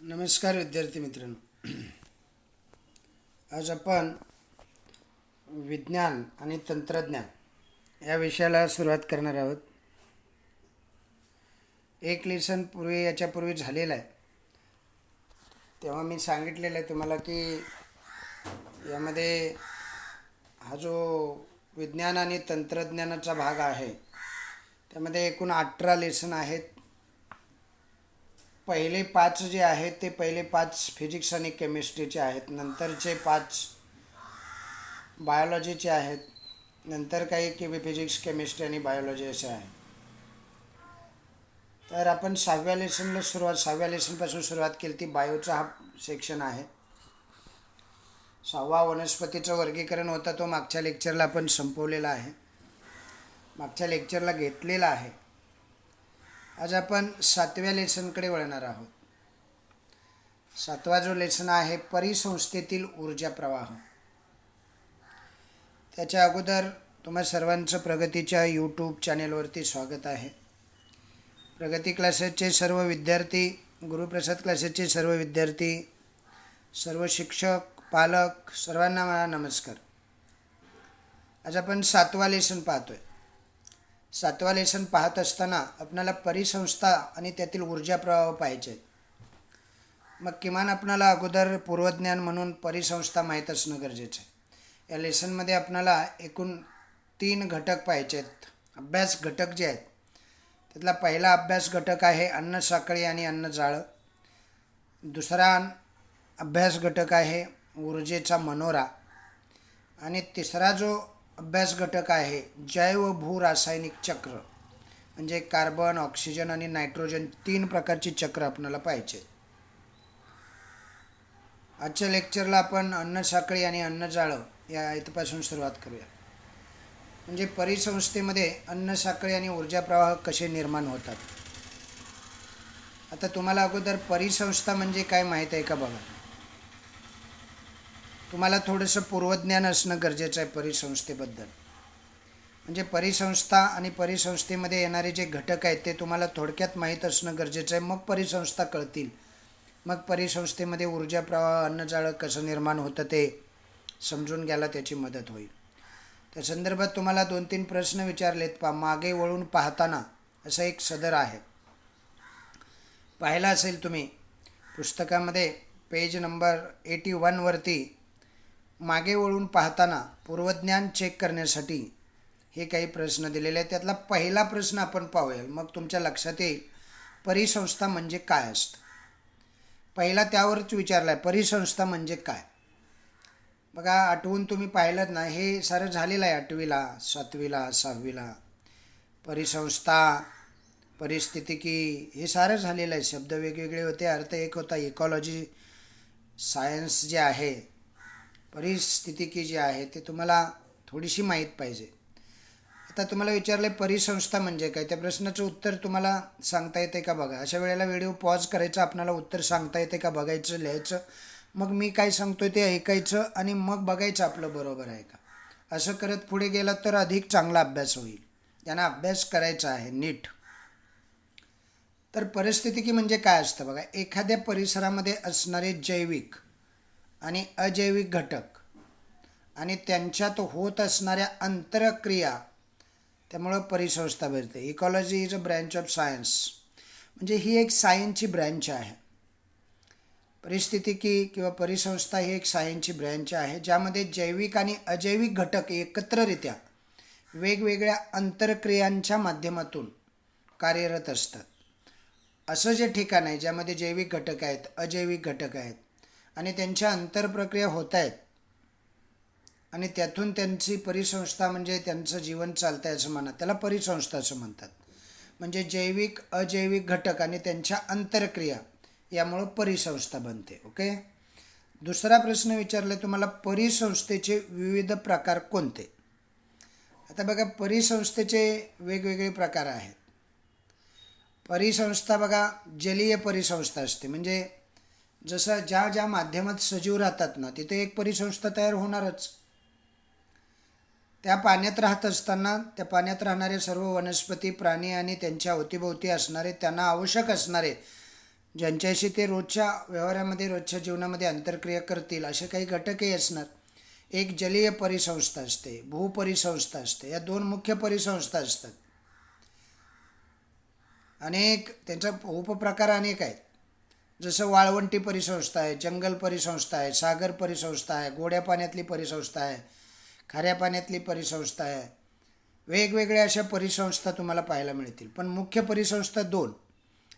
नमस्कार विद्यार्थी मित्रांनो. आज आपण विज्ञान आणि तंत्रज्ञान या विषयाला सुरुवात करणार आहोत. एक लेसन याच्यापूर्वी झालेला आहे, तेव्हा मी सांगितलेलं आहे तुम्हाला की यामध्ये हा जो विज्ञान आणि तंत्रज्ञानाचा भाग आहे त्यामध्ये एकूण 18 लेसन आहेत. पहिले 5 जे आहेत ते पहिले 5 फिजिक्स आणि केमिस्ट्रीचे आहेत, नंतरचे 5 बायोलॉजीचे आहेत, नंतर काही फिजिक्स केमिस्ट्री आणि बायोलॉजी असे आहे. तर आपण 6व्या लेसनपासून सुरुवात केली. ती बायोचा हा सेक्शन आहे. 6वा वनस्पतीचं वर्गीकरण होता, तो मागच्या लेक्चरला आपण संपवलेला आहे, मागच्या लेक्चरला घेतलेला आहे. आज आपण 7व्या लेसनकडे वळणार आहोत. 7वा जो लेसन आहे परिसंस्थेतील ऊर्जा प्रवाह. त्याच्या अगोदर तुम्हा सर्वांचं प्रगतीच्या यूट्यूब चॅनेलवरती स्वागत आहे. प्रगती क्लासेसचे सर्व विद्यार्थी, गुरुप्रसाद क्लासेसचे सर्व विद्यार्थी, सर्व शिक्षक, पालक, सर्वांना मला नमस्कार. आज आपण 7वा लेसन पाहतोय. 7वा लेसन पाहत असताना आपणाला परिसंस्था आणि त्यातील ऊर्जा प्रवाह पाहिजे. मग किमान आपणाला अगोदर पूर्वज्ञान म्हणून परिसंस्था माहीत असणं गरजेचं आहे. या लेसनमध्ये आपणाला एकूण 3 घटक पाहिजे आहेत, अभ्यास घटक जे आहेत. त्यातला पहिला अभ्यास घटक आहे अन्न साखळी आणि अन्न जाळं. दुसरा अभ्यास घटक आहे ऊर्जेचा मनोरा. आणि तिसरा जो अभ्यास घटक आहे जैव भू रासायनिक चक्र, म्हणजे कार्बन, ऑक्सिजन आणि नायट्रोजन 3 प्रकारची चक्र आपल्याला पाहिजे. आजच्या लेक्चरला आपण अन्न साखळी आणि अन्न जाळं या इथपासून सुरुवात करूया. म्हणजे परिसंस्थेमध्ये अन्न साखळी आणि ऊर्जा प्रवाह कसे निर्माण होतात. आता तुम्हाला अगोदर परिसंस्था म्हणजे काय माहीत आहे का बघा. तुम्हाला थोडंसं पूर्वज्ञान असणं गरजेचं आहे परिसंस्थेबद्दल. म्हणजे परिसंस्था आणि परिसंस्थेमध्ये येणारे जे घटक आहेत ते तुम्हाला थोडक्यात माहीत असणं गरजेचं आहे. मग परिसंस्था कळतील. मग परिसंस्थेमध्ये ऊर्जा प्रवाह, अन्नजाळं कसं निर्माण होतं ते समजून घ्यायला त्याची मदत होईल. त्या संदर्भात तुम्हाला 2-3 प्रश्न विचारलेत. मागे वळून पाहताना असं एक सदर आहे, पाहिला असेल तुम्ही पुस्तकामध्ये पेज नंबर 81 वरती. मागे वळून पाहताना पूर्वज्ञान चेक करण्यासाठी हे काही प्रश्न दिलेले आहेत. त्यातला पहिला प्रश्न आपण पाहूया, मग तुमच्या लक्षात येईल परिसंस्था म्हणजे काय असतं. पहिला त्यावरच विचारला आहे, परिसंस्था म्हणजे काय. बघा, आठवून तुम्ही पाहिलं ना, हे सारं झालेलं आहे 8वीला, 7वीला, 6वीला. परिसंस्था, परिस्थितिकी हे सारं झालेलं आहे. शब्द वेगवेगळे होते, अर्थ एक होता. इकॉलॉजी सायन्स जे आहे, परिस्थितिकी जे आहे ते तुम्हाला थोडीशी माहीत पाहिजे. आता तुम्हाला विचारले परिसंस्था म्हणजे काय, त्या प्रश्नाचं उत्तर तुम्हाला सांगता येते का बघा. अशा वेळेला व्हिडिओ पॉज करायचा, आपल्याला उत्तर सांगता येते का बघायचं, लिहायचं. मग मी काय सांगतोय ते ऐकायचं आणि मग बघायचं आपलं बरोबर आहे का. असं करत पुढे गेलात तर अधिक चांगला अभ्यास होईल. त्यांना अभ्यास करायचा आहे नीट. तर परिस्थितिकी म्हणजे काय असतं बघा. एखाद्या परिसरामध्ये असणारे जैविक आणि अजैविक घटक आणि त्यांच्यात होत असणाऱ्या आंतरक्रिया, त्यामुळं परिसंस्था भरते. Ecology is a branch of science, म्हणजे ही एक सायन्सची ब्रँच आहे. परिस्थितिकी किंवा परिसंस्था ही एक सायन्सची ब्रँच आहे, ज्यामध्ये जैविक आणि अजैविक घटक एकत्ररित्या वेगवेगळ्या आंतरक्रियांच्या माध्यमातून कार्यरत असतात. असं जे ठिकाण आहे ज्यामध्ये जैविक घटक आहेत, अजैविक घटक आहेत आणि त्यांच्या आंतरप्रक्रिया होत आहेत आणि त्यातून त्यांची परिसंस्था, म्हणजे त्यांचं जीवन चालतं आहे असं म्हणा, त्याला परिसंस्था असं म्हणतात. म्हणजे जैविक अजैविक घटक आणि त्यांच्या आंतरक्रिया यामुळं परिसंस्था बनते. ओके. दुसरा प्रश्न विचारला तुम्हाला, परिसंस्थेचे विविध प्रकार कोणते. आता बघा, परिसंस्थेचे वेगवेगळे प्रकार आहेत. परिसंस्था बघा, जलीय परिसंस्था असते, म्हणजे जसं ज्या ज्या माध्यमात सजीव राहतात ना, तिथे एक परिसंस्था तयार होणारच. त्या पाण्यात राहत असताना त्या पाण्यात राहणारे सर्व वनस्पती, प्राणी आणि त्यांच्या अवतीभोवती असणारे, त्यांना आवश्यक असणारे ज्यांच्याशी ते रोजच्या व्यवहारामध्ये रोजच्या जीवनामध्ये आंतरक्रिया करतील असे काही घटकही असणार. एक जलीय परिसंस्था असते, भूपरिसंस्था असते, या दोन मुख्य परिसंस्था असतात. अनेक त्यांचा उपप्रकार अनेक आहेत. जसं वाळवंटी परिसंस्था आहे, जंगल परिसंस्था आहे, सागर परिसंस्था आहे, गोड्या पाण्यातली परिसंस्था आहे, खाऱ्या पाण्यातली परिसंस्था आहे. वेगवेगळ्या अशा परिसंस्था तुम्हाला पाहायला मिळतील. पण मुख्य परिसंस्था दोन,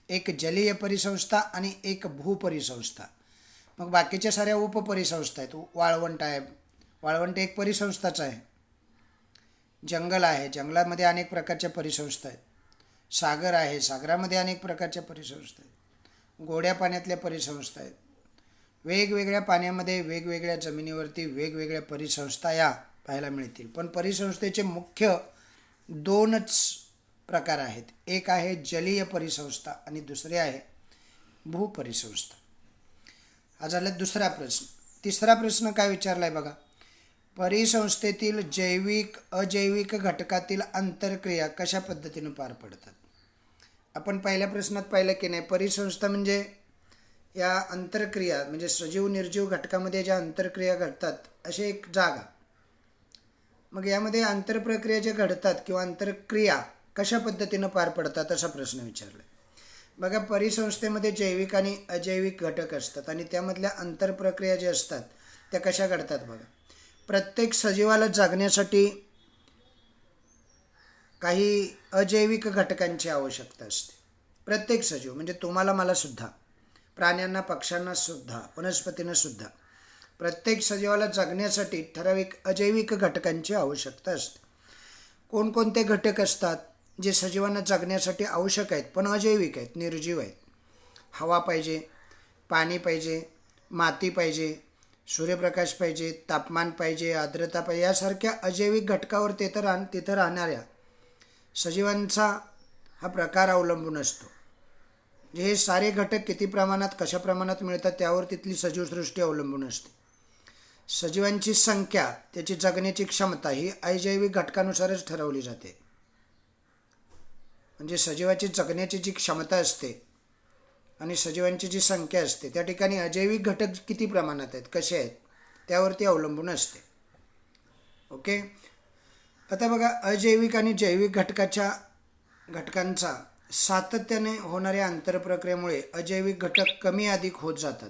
एक जलीय परिसंस्था आणि एक भूपरिसंस्था. मग बाकीच्या साऱ्या उपपरिसंस्था आहेत. वाळवंट आहे, वाळवंट एक परिसंस्थाच आहे. जंगल आहे, जंगलामध्ये अनेक प्रकारच्या परिसंस्था आहेत. सागर आहे, सागरामध्ये अनेक प्रकारच्या परिसंस्था आहेत. गोड्या पाण्यातल्या परिसंस्था आहेत. वेगवेगळ्या पाण्यामध्ये वेगवेगळ्या जमिनीवरती वेगवेगळ्या परिसंस्था या पाहायला मिळतील. पण परिसंस्थेचे मुख्य दोनच प्रकार आहेत. एक आहे जलीय परिसंस्था आणि दुसरे आहे भूपरिसंस्था. हा झाला दुसरा प्रश्न. तिसरा प्रश्न काय विचारला आहे बघा. परिसंस्थेतील जैविक अजैविक घटकातील आंतरक्रिया कशा पद्धतीने पार पडतात. आपण पहिल्या प्रश्नात पाहिलं की नाही, परिसंस्था म्हणजे या आंतरक्रिया म्हणजे सजीव निर्जीव घटकामध्ये ज्या आंतरक्रिया घडतात अशी एक जागा. मग यामध्ये आंतरप्रक्रिया ज्या घडतात किंवा आंतरक्रिया कशा पद्धतीनं पार पडतात असा प्रश्न विचारला. बघा, परिसंस्थेमध्ये जैविक आणि अजैविक घटक असतात आणि त्यामधल्या आंतरप्रक्रिया ज्या असतात त्या कशा घडतात बघा. प्रत्येक सजीवाला जगण्यासाठी काही अजैविक घटकांची आवश्यकता असते. प्रत्येक सजीव म्हणजे तुम्हाला मला सुद्धा, प्राण्यांना पक्ष्यांना सुद्धा, वनस्पतींना सुद्धा, प्रत्येक सजीवाला जगण्यासाठी ठराविक अजैविक घटकांची आवश्यकता असते. कोणकोणते घटक असतात जे सजीवांना जगण्यासाठी आवश्यक आहेत पण अजैविक आहेत, निर्जीव आहेत. हवा पाहिजे, पाणी पाहिजे, माती पाहिजे, सूर्यप्रकाश पाहिजे, तापमान पाहिजे, आर्द्रता पाहिजे, यासारख्या अजैविक घटकावर तिथं राहणाऱ्या सजीवांचा हा प्रकार अवलंबून असतो. म्हणजे हे सारे घटक किती प्रमाणात कशा प्रमाणात मिळतात त्यावर तिथली सजीवसृष्टी अवलंबून असते. सजीवांची संख्या, त्याची जगण्याची क्षमता ही अजैविक घटकानुसारच ठरवली जाते. म्हणजे सजीवाची जगण्याची जी क्षमता असते आणि सजीवांची जी संख्या असते त्या ठिकाणी अजैविक घटक किती प्रमाणात आहेत, कसे आहेत त्यावरती अवलंबून असते. ओके. आता बघा, अजैविक आणि जैविक घटकांचा सातत्याने होणाऱ्या आंतरप्रक्रियेमुळे अजैविक घटक कमी अधिक होत जातात.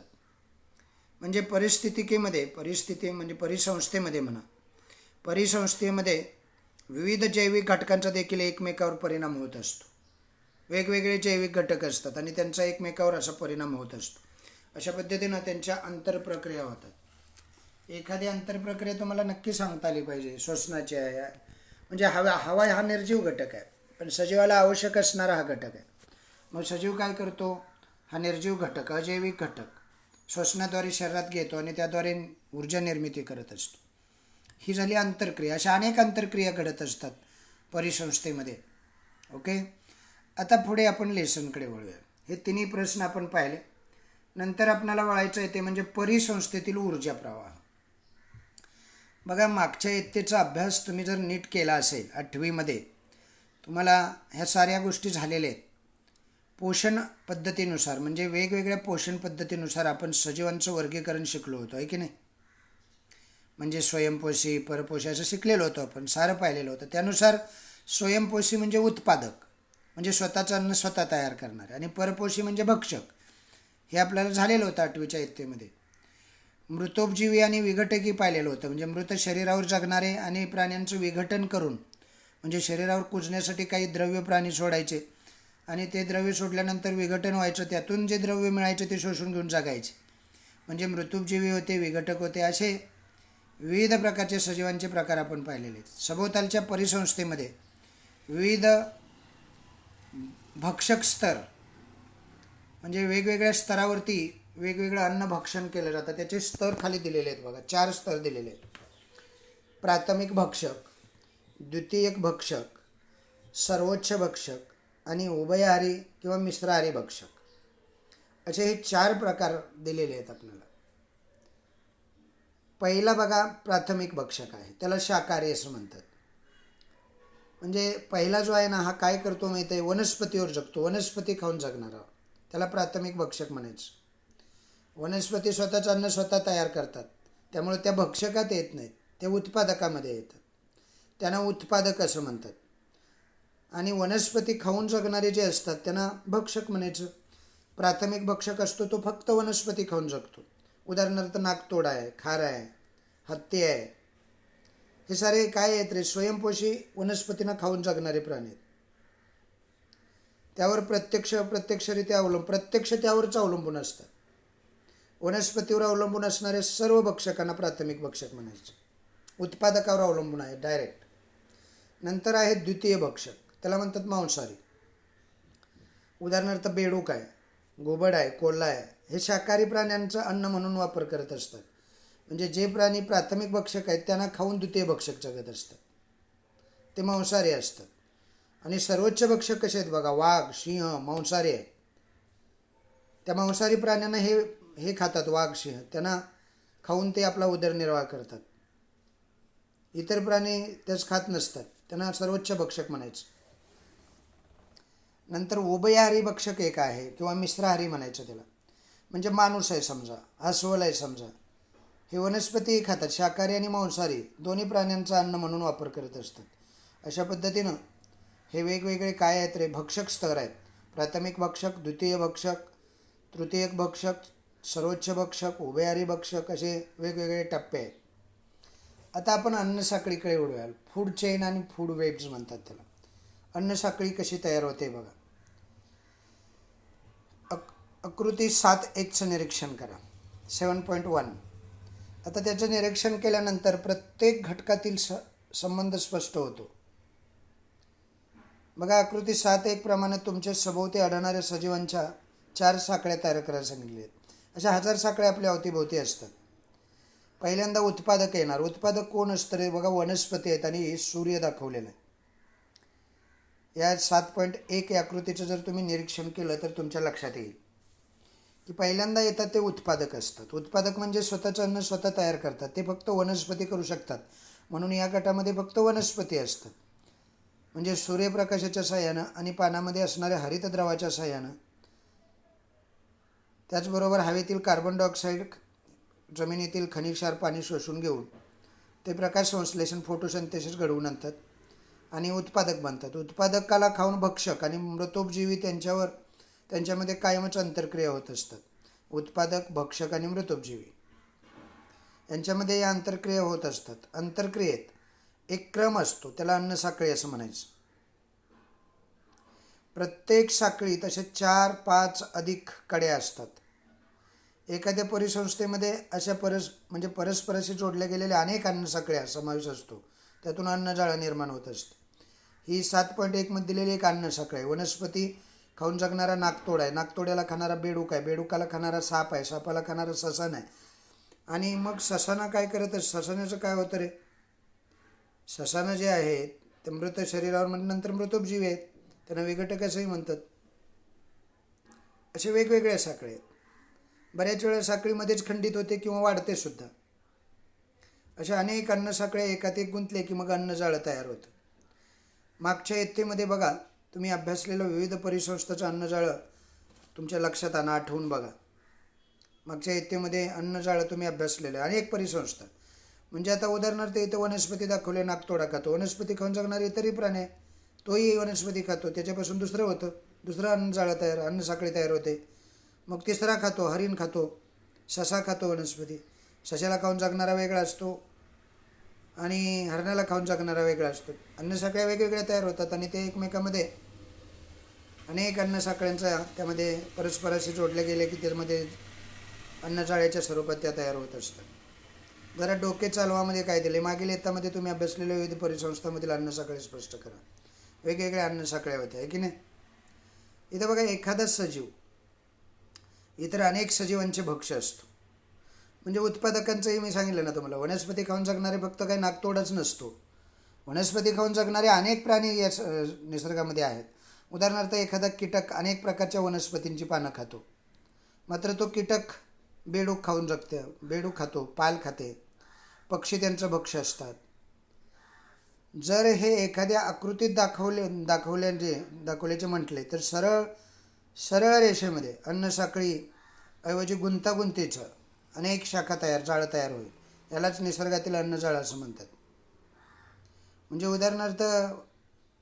म्हणजे परिसंस्थेमध्ये विविध जैविक घटकांचा देखील एकमेकावर परिणाम होत असतो. वेगवेगळे जैविक घटक असतात आणि त्यांचा एकमेकावर असा परिणाम होत असतो. अशा पद्धतीनं त्यांच्या आंतरप्रक्रिया होतात. एखादी आंतरप्रक्रिया तुम्हाला नक्की सांगता आली पाहिजे. श्वसनाची आहे, म्हणजे हवा हा निर्जीव घटक आहे पण सजीवाला आवश्यक असणारा हा घटक आहे. मग सजीव काय करतो, हा निर्जीव घटक, अजैविक घटक श्वसनाद्वारे शरीरात घेतो आणि त्याद्वारे ऊर्जा निर्मिती करत असतो. ही झाली आंतरक्रिया. अशा अनेक आंतरक्रिया घडत असतात परिसंस्थेमध्ये. ओके. आता पुढे आपण लेसनकडे वळूया. हे तिन्ही प्रश्न आपण पाहिले. नंतर आपल्याला वळायचं आहे ते म्हणजे परिसंस्थेतील ऊर्जा प्रवाह. बघा, मागच्या इयत्तेचा अभ्यास तुम्ही जर नीट केला असेल 8वीमध्ये, तुम्हाला ह्या साऱ्या गोष्टी झालेल्या आहेत. पोषण पद्धतीनुसार म्हणजे वेगवेगळ्या पोषण पद्धतीनुसार आपण सजीवांचं वर्गीकरण शिकलो होतो, आहे की नाही. म्हणजे स्वयंपोषी, परपोषी असं शिकलेलो होतो आपण, सारं पाहिलेलं होतं. त्यानुसार स्वयंपोषी म्हणजे उत्पादक, म्हणजे स्वतःचं अन्न स्वतः तयार करणारे, आणि परपोषी म्हणजे भक्षक. हे आपल्याला झालेलं होतं 8वीच्या इयत्तेमध्ये. मृतोपजीवी आणि विघटकी पाहिलेलं होतं. म्हणजे मृत शरीरावर जगणारे आणि प्राण्यांचं विघटन करून, म्हणजे शरीरावर कुजण्यासाठी काही द्रव्य प्राणी सोडायचे आणि ते द्रव्य सोडल्यानंतर विघटन व्हायचं, त्यातून जे द्रव्य मिळायचे ते शोषून घेऊन जगायचे. म्हणजे मृतोपजीवी होते, विघटक होते, असे विविध प्रकारचे सजीवांचे प्रकार आपण पाहिलेले आहेत. सभोवतालच्या परिसंस्थेमध्ये विविध भक्षक स्तर, म्हणजे वेगवेगळ्या स्तरावरती वेगवेगळं अन्न भक्षण केलं जातं. त्याचे स्तर खाली दिलेले आहेत बघा, 4 स्तर दिलेले आहेत. प्राथमिक भक्षक, द्वितीयक भक्षक, सर्वोच्च भक्षक आणि उभयहारी किंवा मिश्राहारी भक्षक, असे हे 4 प्रकार दिलेले आहेत आपल्याला. पहिला बघा, प्राथमिक भक्षक आहे, त्याला शाकाहारी असं म्हणतात. म्हणजे पहिला जो आहे ना, हा काय करतो माहिती आहे, वनस्पतीवर जगतो, वनस्पती खाऊन जगणारा. त्याला प्राथमिक भक्षक म्हणायचं. वनस्पती स्वतःचं अन्न स्वतः तयार करतात, त्यामुळे त्या भक्षकात येत नाहीत, ते उत्पादकामध्ये येतात. त्यांना उत्पादक असं म्हणतात. आणि वनस्पती खाऊन जगणारे जे असतात त्यांना भक्षक म्हणायचं. प्राथमिक भक्षक असतो तो फक्त वनस्पती खाऊन जगतो. उदाहरणार्थ नाकतोड आहे, खार आहे, हत्ती आहे, हे सारे काय आहेत रे? स्वयंपोषी वनस्पतींना खाऊन जगणारे प्राणी आहेत. त्यावर प्रत्यक्षरित्या प्रत्यक्ष त्यावरच अवलंबून असतात. वनस्पतीवर अवलंबून असणारे सर्व भक्षकांना प्राथमिक भक्षक म्हणायचे. उत्पादकावर अवलंबून आहे डायरेक्ट. नंतर आहे द्वितीय भक्षक, त्याला म्हणतात मांसाहारी. उदाहरणार्थ बेडूक आहे, घुबड आहे, कोल्हा आहे, हे शाकाहारी प्राण्यांचं अन्न म्हणून वापर करत असतात. म्हणजे जे प्राणी प्राथमिक भक्षक आहेत त्यांना खाऊन द्वितीय भक्षक जगत असतात, ते मांसाहारी असतात. आणि सर्वोच्च भक्षक कसे आहेत बघा, वाघ, सिंह मांसाहारी आहे. त्या मांसाहारी प्राण्यांना हे खातात, वाघ, सिंह, त्यांना खाऊन ते आपला उदरनिर्वाह करतात. इतर प्राणी तेच खात नसतात, त्यांना सर्वोच्च भक्षक म्हणायचं. नंतर उभयहारी भक्षक एक आहे किंवा मिश्राहारी म्हणायचं त्याला. म्हणजे माणूस आहे समजा, अस्वल आहे समजा, हे वनस्पतीही खातात, शाकाहारी आणि मांसाहारी दोन्ही प्राण्यांचा अन्न म्हणून वापर करत असतात. अशा पद्धतीनं हे वेगवेगळे काय आहेत रे? भक्षक स्तर आहेत. प्राथमिक भक्षक, द्वितीय भक्षक, तृतीयक भक्षक, सर्वोच्च भक्षक, उभयहारी भक्षक, असे वेगवेगळे टप्पे आहेत. आता आपण अन्नसाखळीकडे वळूयाल. फूड चेन आणि फूड वेब्स म्हणतात त्याला. अन्नसाखळी कशी तयार होते बघा. आकृती 7.1चं निरीक्षण करा, 7.1. आता त्याचं निरीक्षण केल्यानंतर प्रत्येक घटकातील संबंध स्पष्ट होतो. बघा, आकृती 7.1 प्रमाणे तुमच्या सभोवती आढळणाऱ्या सजीवांच्या 4 साखळ्या तयार करायला सांगितल्या आहेत. अशा 1000 साखळ्या आपल्या अवतीभोवती असतात. पहिल्यांदा उत्पादक येणार. उत्पादक कोण असतं रे? बघा, वनस्पती आहेत आणि सूर्य दाखवलेला आहे. या 7.1 या आकृतीचं जर तुम्ही निरीक्षण केलं तर तुमच्या लक्षात येईल की पहिल्यांदा येतात ते उत्पादक असतात. उत्पादक म्हणजे स्वतःचं अन्न स्वतः तयार करतात. ते फक्त वनस्पती करू शकतात, म्हणून या गटामध्ये फक्त वनस्पती असतात. म्हणजे सूर्यप्रकाशाच्या साह्यानं आणि पानामध्ये असणाऱ्या हरितद्रवाच्या साह्यानं, त्याचबरोबर हवेतील कार्बन डायऑक्साईड, जमिनीतील खनिज क्षार पाणी शोषून घेऊन ते प्रकाश संश्लेषण, फोटोसिंथेसिस घडवून आणतात आणि उत्पादक बनतात. उत्पादकाला खाऊन भक्षक आणि मृतोपजीवी त्यांच्यामध्ये कायमच अंतरक्रिया होत असतात. उत्पादक, भक्षक आणि मृतोपजीवी यांच्यामध्ये या अंतरक्रिया होत असतात. अंतरक्रियेत एक क्रम असतो, त्याला अन्नसाखळी असं म्हणायचं. प्रत्येक साखळीत असे 4, 5 अधिक कड्या असतात. एखाद्या परिसंस्थेमध्ये अशा परस्पराशी जोडल्या गेलेल्या अनेक अन्नसाखळ्या समावेश असतो. त्यातून अन्नजाळं निर्माण होत असते. ही 7.1 मध्ये दिलेली एक अन्नसाखळी आहे. वनस्पती खाऊन जगणारा नाकतोड आहे, नाकतोड्याला खाणारा बेडूक आहे, बेडुकाला खाणारा साप आहे, सापाला खाणारा ससन आहे. आणि मग ससाना काय करत असतं? ससाण्याचं काय होतं रे? ससानं जे आहेत ते मृत शरीरावर नंतर मृतोपजीवी आहेत, त्यांना विघटक असंही म्हणतात. असे वेगवेगळ्या साखळी आहेत. बऱ्याच वेळा साखळीमध्येच खंडित होते किंवा वाढते सुद्धा. अशा अनेक अन्नसाखळ्या एकात एक गुंतले की मग अन्नजाळं तयार होतं. मागच्या इयत्तेमध्ये बघा, तुम्ही अभ्यासलेलं विविध परिसंस्थाचं अन्नजाळं तुमच्या लक्षात आणा, आठवून बघा. मागच्या इयत्तेमध्ये अन्नजाळं तुम्ही अभ्यासलेलं अनेक परिसंस्था. म्हणजे आता उदाहरणार्थ इथं वनस्पती दाखवले, नाकतोडा खातो. वनस्पती खाऊन जगणारे इतरही प्राणी आहे, तोही वनस्पती खातो, त्याच्यापासून दुसरं होतं, दुसरं अन्नजाळं तयार, अन्नसाखळी तयार होते. मग तिसरा खातो, हरिण खातो, ससा खातो वनस्पती. सशाला खाऊन जगणारा वेगळा असतो आणि हरणाला खाऊन जगणारा वेगळा असतो. अन्नसाखळ्या वेगवेगळ्या तयार होतात आणि ते एकमेकामध्ये अनेक अन्नसाखळ्यांचा त्यामध्ये परस्पराशी जोडले गेले की त्यामध्ये अन्नजाळ्याच्या स्वरूपात त्या तयार होत असतात. जरा डोके चालवामध्ये काय दिले, मागील इयत्तामध्ये तुम्ही अभ्यासलेल्या विविध परिसंस्थांमधील अन्नसाखळी स्पष्ट करा. वेगवेगळ्या अन्नसाखळ्या होत्या, आहे की नाही? इथं बघा, एखादाच सजीव इतर अनेक सजीवांचे भक्ष असतो. म्हणजे उत्पादकांचंही मी सांगितलं ना तुम्हाला, वनस्पती खाऊन जगणारे फक्त काही नाकतोडच नसतो. वनस्पती खाऊन जगणारे अनेक प्राणी या निसर्गामध्ये आहेत. उदाहरणार्थ एखादा कीटक अनेक प्रकारच्या वनस्पतींची पानं खातो, मात्र तो कीटक बेडूक खाऊन जगते, बेडूक खातो, पाल खाते. पक्षी त्यांचं भक्ष असतात. जर हे एखाद्या आकृतीत दाखवल्याचे म्हटले तर सरळ रेषेमध्ये अन्नसाखळी ऐवजी गुंतागुंतीचं अनेक शाखा जाळं तयार होईल. यालाच निसर्गातील अन्नजाळं असं म्हणतात. म्हणजे उदाहरणार्थ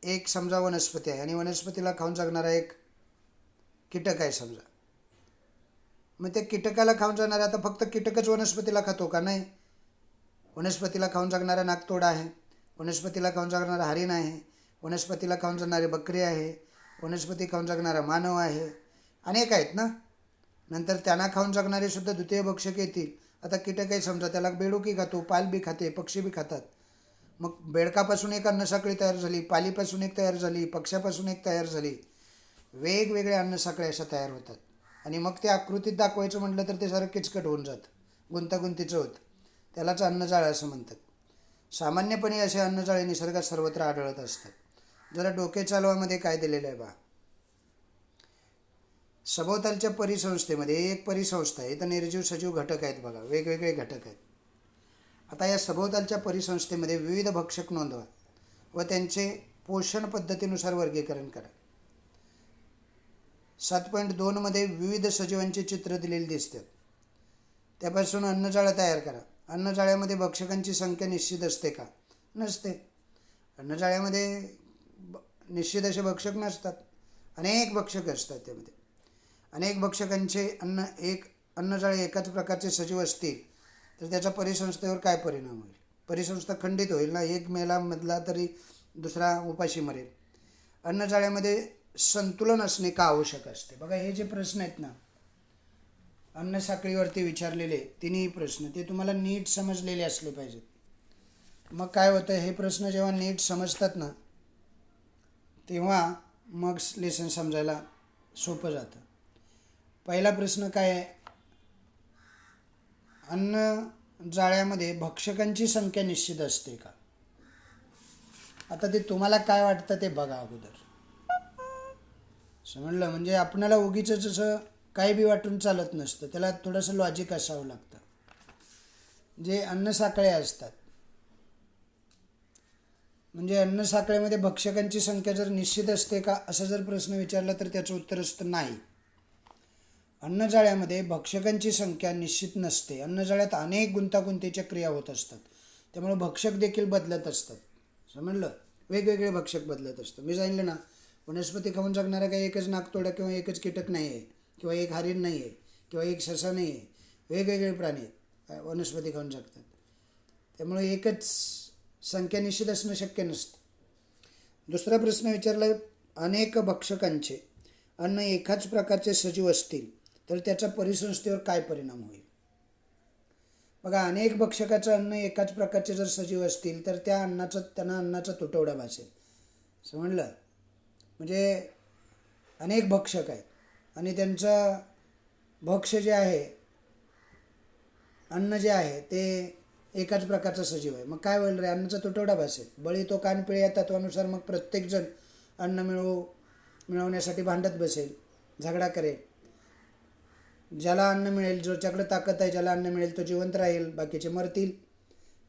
एक समजा वनस्पती आहे आणि वनस्पतीला खाऊन जगणारा एक कीटक आहे समजा. मग त्या कीटकाला खाऊन जाणारा आता फक्त कीटकच वनस्पतीला खातो का? नाही. वनस्पतीला खाऊन जगणारा नागतोडा आहे, वनस्पतीला खाऊन जगणारा हरिण आहे, वनस्पतीला खाऊन जगणारी बकरी आहे, वनस्पती खाऊन जगणारा मानव आहे, अनेक आहेत ना. नंतर त्यांना खाऊन जगणारे सुद्धा द्वितीय भक्षक येतील. आता कीटक आहे समजा, त्याला बेडुकी खातो, पाल बी खाते, पक्षी बी खातात. मग बेडकापासून एक अन्नसाखळी तयार झाली, पालीपासून एक तयार झाली, पक्ष्यापासून एक तयार झाली. वेगवेगळ्या अन्नसाखळ्या अशा तयार होतात. आणि मग ते आकृतीत दाखवायचं म्हटलं तर ते सारं किचकट होऊन जातं, गुंतागुंतीचं होतं. त्यालाच अन्नजाळं असं म्हणतात. सामान्यपणे असे अन्नजाळे निसर्गात सर्वत्र आढळत असतात. जरा डोके चालवामध्ये काय दिलेलं आहे बा. सभोवतालच्या परिसंस्थेमध्ये एक परिसंस्था आहे, तर निर्जीव सजीव घटक आहेत बघा, वेगवेगळे घटक आहेत. आता या सभोवतालच्या परिसंस्थेमध्ये विविध भक्षक नोंदवा व त्यांचे पोषण पद्धतीनुसार वर्गीकरण करा. 7.2 मध्ये विविध सजीवांची चित्र दिलेली दिसतात. त्यापासून अन्नजाळं तयार करा. अन्नजाळ्यामध्ये भक्षकांची संख्या निश्चित असते का? नसते. अन्नजाळ्यामध्ये निश्चित असे भक्षक नसतात, अनेक भक्षक असतात. त्यामध्ये अनेक भक्षकांचे अन्नजाळे एकाच प्रकारचे सजीव असतील तर त्याचा परिसंस्थेवर काय परिणाम होईल? परिसंस्था खंडित होईल ना. एक मेला मधला तरी दुसरा उपाशी मरेल. अन्नजाळ्यामध्ये संतुलन असणे का आवश्यक असते? बघा, हे जे प्रश्न आहेत ना अन्नसाखळीवरती विचारलेले तिन्ही प्रश्न, ते तुम्हाला नीट समजलेले असले पाहिजेत. मग काय होतं, हे प्रश्न जेव्हा नीट समजतात ना तेव्हा मग लेसन समजायला सोपं जातं. पहिला प्रश्न काय आहे, अन्नजाळ्यामध्ये भक्षकांची संख्या निश्चित असते का? आता ते तुम्हाला काय वाटतं ते बघा अगोदर. समजलं? म्हणजे आपणाला उगीच जसं काही बी वाटून चालत नसतं, त्याला थोडंसं लॉजिक असावं लागतं. जे अन्नसाखळ्या असतात, म्हणजे अन्नसाखळ्यामध्ये भक्षकांची संख्या जर निश्चित असते का असा जर प्रश्न विचारला तर त्याचं उत्तर असतं नाही. अन्नजाळ्यामध्ये भक्षकांची संख्या निश्चित नसते. अन्नजाळ्यात अनेक गुंतागुंतीच्या क्रिया होत असतात, त्यामुळे भक्षक देखील बदलत असतात. समजलं? वेगवेगळे भक्षक बदलत असतात. मी सांगितलं ना, वनस्पती खाऊन जगणारा काही एकच नागतोडा किंवा एकच कीटक नाही आहे, किंवा एक हरिण नाही आहे, किंवा एक ससा नाही आहे. वेगवेगळे प्राणी आहेत वनस्पती खाऊन जगतात. त्यामुळे एकच संख्या निश्चित असणं शक्य नसतं. दुसरा प्रश्न विचारला, अनेक भक्षकांचे अन्न एकाच प्रकारचे सजीव असतील तर त्याचा परिसंस्थेवर काय परिणाम होईल? बघा, अनेक भक्षकाचं अन्न एकाच प्रकारचे जर सजीव असतील तर त्यांना अन्नाचा तुटवडा भासेल. समजलं? म्हणजे अनेक भक्षक आहेत आणि त्यांचं भक्ष्य जे आहे, अन्न जे आहे ते एकाच प्रकारचा सजीव आहे. मग काय होईल रे? अन्नाचा तुटवडा भासेल. बळी तो कानपिळे या तत्वानुसार मग प्रत्येकजण अन्न मिळवण्यासाठी भांडत बसेल, झगडा करेल. ज्याला अन्न मिळेल, ज्याच्याकडे ताकद आहे, ज्याला अन्न मिळेल तो जिवंत राहील, बाकीचे मरतील.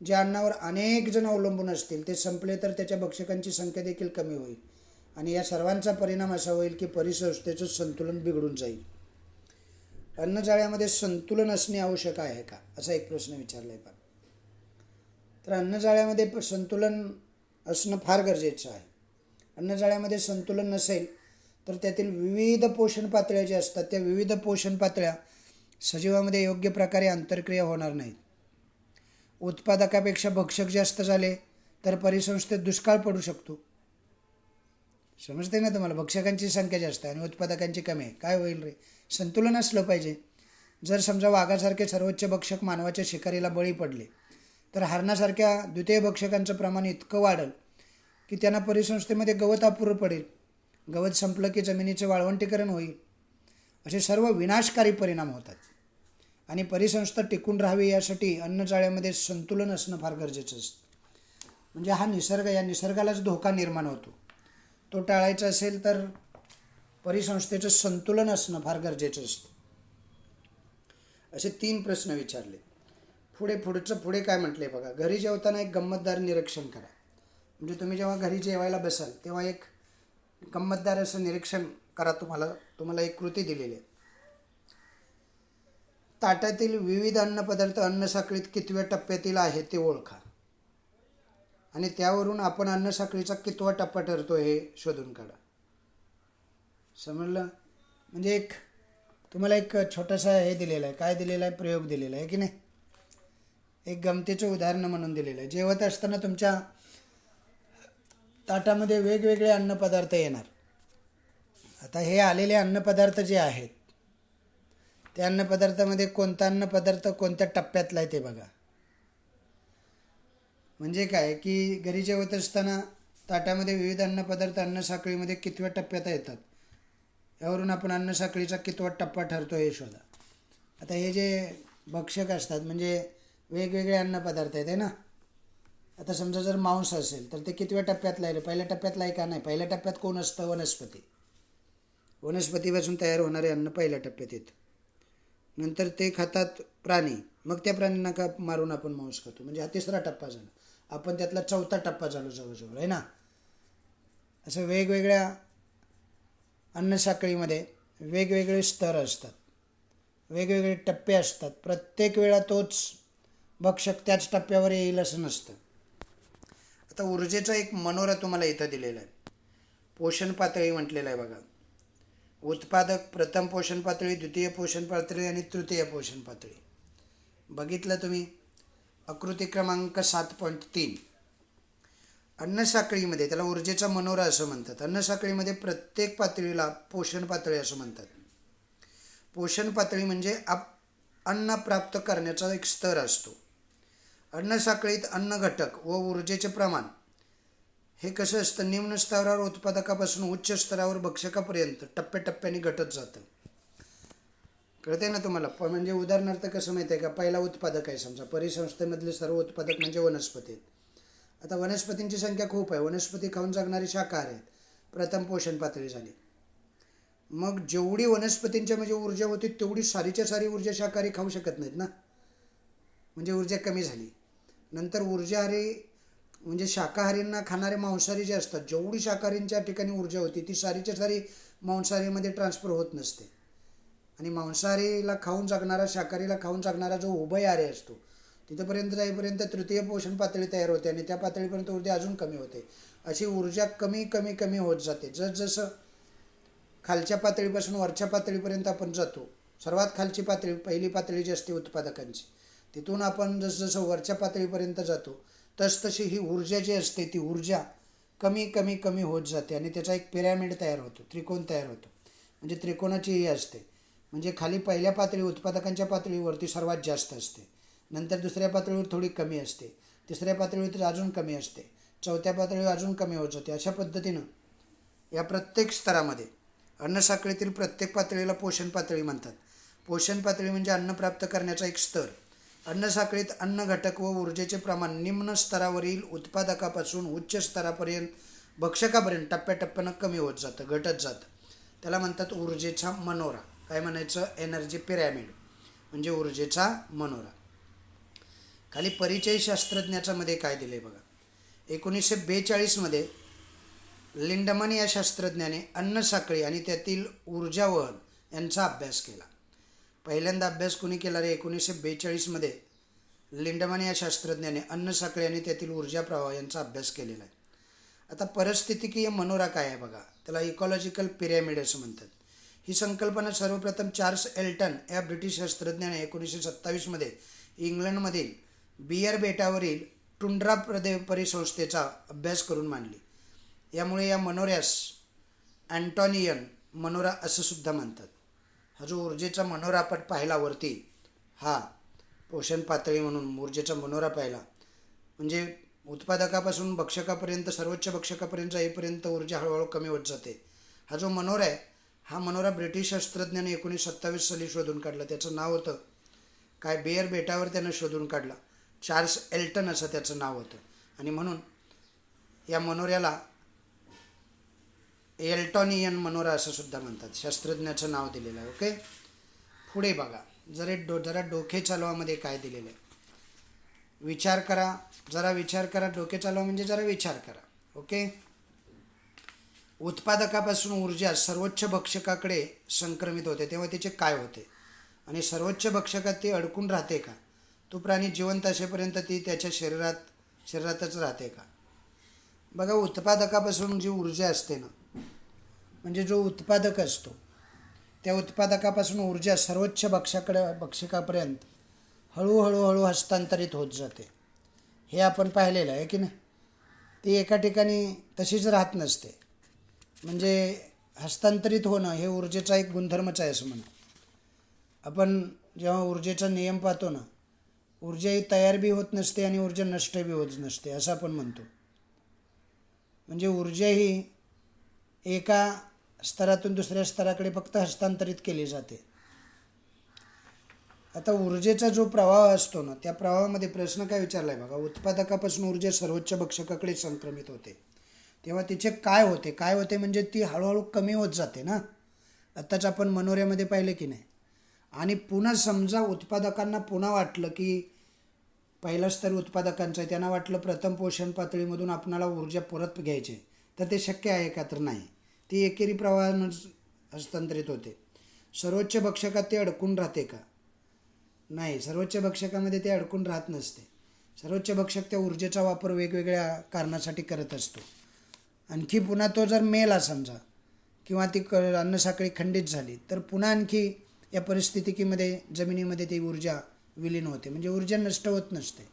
ज्या अन्नावर अनेक जण अवलंबून असतील ते संपले तर त्याच्या भक्षकांची संख्या देखील कमी होईल आणि या सर्वांचा परिणाम असा होईल की परिसंस्थेचं संतुलन बिघडून जाईल. अन्नजाळ्यामध्ये संतुलन असणे आवश्यक आहे का असा एक प्रश्न विचारला आहे. तर अन्नजाळ्यामध्ये संतुलन असणं फार गरजेचं आहे. अन्नजाळ्यामध्ये संतुलन नसेल तर त्यातील विविध पोषण पातळ्या ज्या असतात त्या विविध पोषण पातळ्या सजीवामध्ये योग्य प्रकारे आंतरक्रिया होणार नाहीत. उत्पादकापेक्षा भक्षक जास्त झाले तर परिसंस्थेत दुष्काळ पडू शकतो. समजते ना तुम्हाला? भक्षकांची संख्या जास्त आहे आणि उत्पादकांची कमी आहे, काय होईल रे? संतुलन असलं पाहिजे. जर समजा वाघासारखे सर्वोच्च भक्षक मानवाच्या शिकारीला बळी पडले तर हरणासारख्या द्वितीय भक्षकांचं प्रमाण इतकं वाढेल की त्यांना परिसंस्थेमध्ये गवत अपुरं पडेल. गवत संपलं की जमिनीचे वाळवंटीकरण होईल. असे सर्व विनाशकारी परिणाम होतात आणि परिसंस्था टिकून राहावी यासाठी अन्नजाळ्यामध्ये संतुलन असणं फार गरजेचं असतं. म्हणजे हा निसर्ग, या निसर्गालाच धोका निर्माण होतो. तो टाळायचा असेल तर परिसंस्थेचं संतुलन असणं फार गरजेचं असतं. असे 3 प्रश्न विचारले. पुढे काय म्हटले बघा. घरी जेवताना एक गंमतदार निरीक्षण करा. म्हणजे तुम्ही जेव्हा घरी जेवायला बसाल तेव्हा एक गंमतदार असं निरीक्षण करा. तुम्हाला एक कृती दिलेली आहे. ताटातील विविध अन्नपदार्थ अन्नसाखळीत कितव्या टप्प्यातील आहे ते ओळखा आणि त्यावरून आपण अन्नसाखळीचा कितवा टप्पा ठरतो हे शोधून काढा. समजलं? म्हणजे तुम्हाला एक छोटासा हे दिलेला आहे. काय दिलेला आहे? प्रयोग दिलेला आहे की नाही. एक गमतीचं उदाहरण म्हणून दिलेलं आहे. जेवत असताना तुमच्या ताटामध्ये वेगवेगळे अन्नपदार्थ येणार. आता हे आलेले अन्नपदार्थ जे आहेत त्या अन्नपदार्थामध्ये कोणता अन्नपदार्थ कोणत्या टप्प्यातला आहे ते बघा. म्हणजे काय की घरी जेवत असताना ताटामध्ये विविध अन्नपदार्थ अन्नसाखळीमध्ये कितव्या टप्प्यात येतात यावरून आपण अन्नसाखळीचा कितवा टप्पा ठरतो हे शोधा. आता हे जे भक्षक असतात म्हणजे वेगवेगळे अन्नपदार्थ आहेत ना. आता समजा जर मांस असेल तर ते कितव्या टप्प्यातलं आहे? पहिल्या टप्प्यातलं आहे का? नाही. पहिल्या टप्प्यात कोण असतं? वनस्पती. वनस्पतीपासून तयार होणारे अन्न पहिल्या टप्प्यात येतं. नंतर ते खातात प्राणी. मग त्या प्राण्यांना का मारून आपण मांस खातो. म्हणजे हा तिसरा टप्पा झाला. आपण त्यातला चौथा टप्पा झालो जवळजवळ आहे ना. असं वेगवेगळ्या अन्नसाखळीमध्ये वेगवेगळे स्तर असतात, वेगवेगळे टप्पे असतात. प्रत्येक वेळा तोच भक्षक त्याच टप्प्यावर येईल असं नसतं. आता ऊर्जेचा एक मनोरा तुम्हाला इथं दिलेला आहे. पोषण पातळी म्हटलेलं आहे बघा. उत्पादक, प्रथम पोषण पातळी, द्वितीय पोषण पातळी आणि तृतीय पोषण पातळी. बघितलं तुम्ही? आकृती क्रमांक 7.3. अन्नसाखळीमध्ये त्याला ऊर्जेचा मनोरा असं म्हणतात. अन्नसाखळीमध्ये प्रत्येक पातळीला पोषण पातळी असं म्हणतात. पोषण पातळी म्हणजे अन्न प्राप्त करण्याचा एक स्तर असतो. अन्नसाखळीत अन्न घटक व ऊर्जेचे प्रमाण हे कसं असतं? निम्न स्तरावर उत्पादकापासून उच्च स्तरावर भक्षकापर्यंत टप्प्याटप्प्याने घटत जातं. कळते ना तुम्हाला? म्हणजे उदाहरणार्थ कसं माहिती आहे का? पहिला उत्पादक आहे समजा. परिसंस्थेमधले सर्व उत्पादक म्हणजे वनस्पती आहेत. आता वनस्पतींची संख्या खूप आहे. वनस्पती खाऊन जगणारे शाकाहारी आहेत. प्रथम पोषण पातळी झाली. मग जेवढी वनस्पतींच्या म्हणजे ऊर्जा होती तेवढी सारीच्या सारी ऊर्जा शाकाहारी खाऊ शकत नाहीत ना. म्हणजे ऊर्जा कमी झाली. नंतर ऊर्जाहारी म्हणजे शाकाहारींना खाणारे मांसाहारी जे असतात, जेवढी शाकाहारींच्या ठिकाणी ऊर्जा होती ती सारीच्या सारी मांसाहारीमध्ये ट्रान्सफर होत नसते. आणि मांसाहारीला खाऊन जगणारा, शाकाहारीला खाऊन जगणारा जो उभयहारी असतो तिथंपर्यंत जाईपर्यंत तृतीय पोषण पातळी तयार होते आणि त्या पातळीपर्यंत ऊर्जा अजून कमी होते. अशी ऊर्जा कमी कमी कमी होत जाते. जसजसं खालच्या पातळीपासून वरच्या पातळीपर्यंत आपण जातो. सर्वात खालची पातळी, पहिली पातळी जी असते उत्पादकांची, तिथून आपण जसजसं वरच्या पातळीपर्यंत जातो तसतशी ही ऊर्जा जी असते ती ऊर्जा कमी कमी कमी होत जाते आणि त्याचा एक पिरॅमिड तयार होतो, त्रिकोण तयार होतो. म्हणजे त्रिकोणाची ही असते. म्हणजे खाली पहिल्या पातळी उत्पादकांच्या पातळीवरती सर्वात जास्त असते. नंतर दुसऱ्या पातळीवर थोडी कमी असते. तिसऱ्या पातळीवर अजून कमी असते. चौथ्या पातळीवर अजून कमी होत जाते. अशा पद्धतीनं या प्रत्येक स्तरामध्ये अन्नसाखळीतील प्रत्येक पातळीला पोषण पातळी म्हणतात. पोषण पातळी म्हणजे अन्न प्राप्त करण्याचा एक स्तर. अन्नसाखळीत अन्न घटक व ऊर्जेचे प्रमाण निम्न स्तरावरील उत्पादकापासून उच्च स्तरापर्यंत भक्षकापर्यंत टप्प्याटप्प्यानं कमी होत जातं, घटत जातं. त्याला म्हणतात ऊर्जेचा मनोरा. काय म्हणायचं? एनर्जी पिरॅमिड म्हणजे ऊर्जेचा मनोरा. खाली परिचय शास्त्रज्ञाचा मध्ये काय दिले बघा. 1942 लिंडमन या शास्त्रज्ञाने अन्नसाखळी आणि त्यातील ऊर्जावहन यांचा अभ्यास केला. पहिल्यांदा अभ्यास कोणी केला रे? 1942 लिंडमन या शास्त्रज्ञाने अन्नसाखळी आणि त्यातील ऊर्जा प्रवाह यांचा अभ्यास केलेला आहे. आता परिस्थितिकीय मनोरा काय आहे बघा. त्याला इकॉलॉजिकल पिरॅमिड असं म्हणतात. ही संकल्पना सर्वप्रथम चार्ल्स एल्टन या ब्रिटिश शास्त्रज्ञाने 1927 इंग्लंडमधील बियर बेटावरील टुंड्रा परिसंस्थेचा अभ्यास करून मांडली. यामुळे या मनोऱ्यास अँटॉनियन मनोरा असं सुद्धा म्हणतात. हा जो ऊर्जेचा मनोरा आपण पाहिला वरती, हा पोषण पातळी म्हणून ऊर्जेचा मनोरा पाहिला. म्हणजे उत्पादकापासून भक्षकापर्यंत, सर्वोच्च भक्षकापर्यंत जाईपर्यंत ऊर्जा हळूहळू कमी होत जाते. हा जो मनोरा आहे, हा मनोरा ब्रिटिश शास्त्रज्ञाने 1927 साली शोधून काढला. त्याचं नाव होतं काय? बियर बेटावर त्यानं शोधून काढला. चार्ल्स एल्टन असं त्याचं नाव होतं. आणि म्हणून या मनोऱ्याला एल्टॉनियन मनोरा असं सुद्धा म्हणतात. शास्त्रज्ञाचं नाव दिलेलं आहे. ओके. पुढे बघा. जरा डोके चालवामध्ये काय दिलेलं आहे. विचार करा, जरा विचार करा. डोके चालवा म्हणजे जरा विचार करा. ओके. उत्पादकापासून ऊर्जा सर्वोच्च भक्षकाकडे संक्रमित होते तेव्हा तिचे काय होते, आणि सर्वोच्च भक्षकात ती अडकून राहते का, तो प्राणी जिवंत असेपर्यंत ती त्याच्या शरीरातच राहते का. बघा, उत्पादकापासून जी ऊर्जा असते ना, म्हणजे जो उत्पादक असतो त्या उत्पादकापासून ऊर्जा सर्वोच्च भक्षकापर्यंत हळूहळू हस्तांतरित होत जाते. हे आपण पाहिलेलं आहे की नाही. ती एका ठिकाणी तशीच राहत नसते. म्हणजे हस्तांतरित होणं हे ऊर्जेचा एक गुणधर्मच आहे असं म्हणा. आपण जेव्हा ऊर्जेचा नियम पाहतो ना, ऊर्जा ही तयार बी होत नसते आणि ऊर्जा नष्ट बी होत नसते असं आपण म्हणतो. म्हणजे ऊर्जा ही एका स्तरातून दुसऱ्या स्तराकडे फक्त हस्तांतरित केली जाते. आता ऊर्जेचा जो प्रवाह असतो ना, त्या प्रवाहामध्ये प्रश्न काय विचारला आहे बघा, उत्पादकापासून ऊर्जा सर्वोच्च भक्षकाकडे संक्रमित होते तेव्हा तिचे काय होते म्हणजे ती हळूहळू कमी होत जाते ना. आत्ताच आपण मनोऱ्यामध्ये पाहिलं की नाही. आणि पुन्हा समजा उत्पादकांना पुन्हा वाटलं की पहिला स्तर उत्पादकांचा आहे, त्यांना वाटलं प्रथम पोषण पातळीमधून आपणाला ऊर्जा परत घ्यायची, तर ते शक्य आहे का, तर नाही. ती एकेरी प्रवाहानं हस्तांतरित होते. सर्वोच्च भक्षकात ते अडकून राहते का, नाही. सर्वोच्च भक्षकामध्ये ते अडकून राहत नसते. सर्वोच्च भक्षक त्या ऊर्जेचा वापर वेगवेगळ्या कारणासाठी करत असतो. आणखी पुन्हा तो जर मेला समजा, किंवा ती अन्नसाखळी खंडित झाली, तर पुन्हा आणखी या परिस्थितीमध्ये जमिनीमध्ये ती ऊर्जा विलीन होते. म्हणजे ऊर्जा नष्ट होत नसते.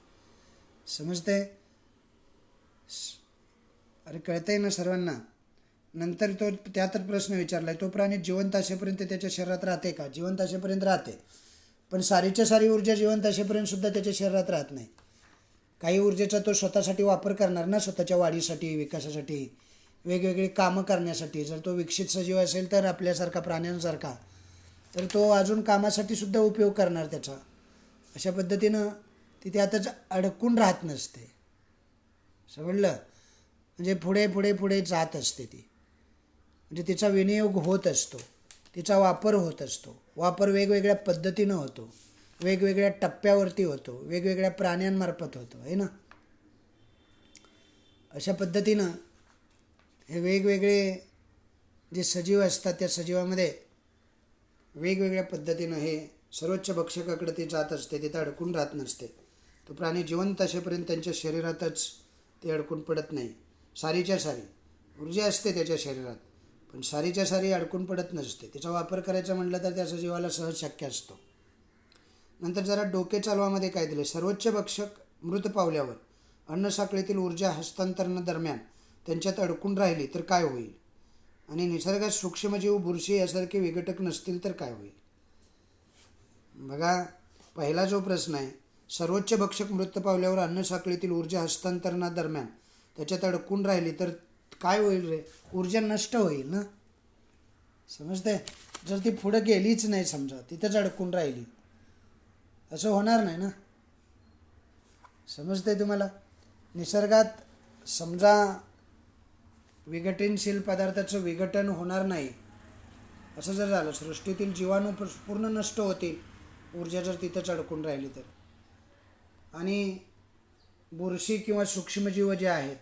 समजते? अरे कळतंय ना सर्वांना. नंतर तो त्यात प्रश्न विचारला आहे, तो प्राणी जिवंत असेपर्यंत त्याच्या शरीरात राहते का. जिवंत असेपर्यंत राहते, पण सारीच्या सारी ऊर्जा जिवंत असेपर्यंत सुद्धा त्याच्या शरीरात राहत नाही. काही ऊर्जेचा तो स्वतःसाठी वापर करणार ना, स्वतःच्या वाढीसाठी, विकासासाठी, वेगवेगळी कामं करण्यासाठी. जर तो विकसित सजीव असेल तर आपल्यासारखा, प्राण्यांसारखा, तर तो अजून कामासाठी सुद्धा उपयोग करणार त्याचा. अशा पद्धतीनं ती त्यातच अडकून राहत नसते. समजलं? म्हणजे पुढे जात असते ती. म्हणजे तिचा विनियोग होत असतो, तिचा वापर होत असतो. वापर वेगवेगळ्या पद्धतीनं होतो, वेगवेगळ्या टप्प्यावरती होतो, वेगवेगळ्या प्राण्यांमार्फत होतो, आहे ना. अशा पद्धतीनं हे वेगवेगळे जे सजीव असतात त्या सजीवामध्ये वेगवेगळ्या पद्धतीनं हे सर्वोच्च भक्षकाकडे ते जात असते, तिथं अडकून राहत नसते. तो प्राणी जिवंत असेपर्यंत त्यांच्या शरीरातच ते अडकून पडत नाही. सारीच्या सारी ऊर्जा असते त्याच्या शरीरात, पण सारीच्या सारी अडकून पडत नसते. तिचा वापर करायचा म्हटलं तर त्या सजीवाला सहज शक्य असतो. नंतर जरा डोके चालवामध्ये काय दिले, सर्वोच्च भक्षक मृत पावल्यावर अन्नसाखळीतील ऊर्जा हस्तांतरणादरम्यान त्यांच्यात अडकून राहिली तर काय होईल, आणि निसर्गात सूक्ष्मजीव, बुरशी यासारखे विघटक नसतील तर काय होईल. बघा, पहिला जो प्रश्न आहे, सर्वोच्च भक्षक मृत पावल्यावर अन्नसाखळीतील ऊर्जा हस्तांतरणादरम्यान त्याच्यात अडकून राहिली तर काय होईल रे, ऊर्जा नष्ट होईल ना. समजते? जर ती पुढं गेलीच नाही, समजा तिथंच अडकून राहिली, असं होणार नाही ना. समजते तुम्हाला? निसर्गात समजा विघटनशील पदार्थाचं विघटन होणार नाही असं जर झालं, सृष्टीतील जीवाणू पूर्ण नष्ट होतील ऊर्जा जर तिथंच अडकून राहिली तर. आणि बुरशी किंवा सूक्ष्मजीव जे आहेत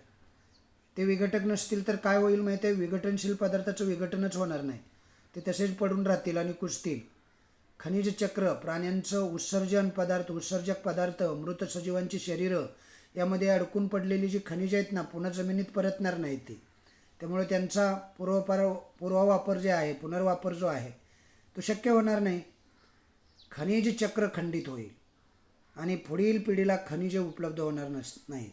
ते विघटक नसतील तर काय होईल माहिती आहे, विघटनशील पदार्थाचं विघटनच होणार नाही, ते तसेच पडून राहतील आणि कुजतील. खनिज चक्र, प्राण्यांचं उत्सर्जक पदार्थ, मृत सजीवांची शरीरं यामध्ये अडकून पडलेली जी खनिज आहेत ना, पुन्हा जमिनीत परतणार नाहीत ती. त्यामुळे त्यांचा पुनर्वापर जो आहे तो शक्य होणार नाही. खनिज चक्र खंडित होईल आणि पुढील पिढीला खनिजे उपलब्ध होणार नाही.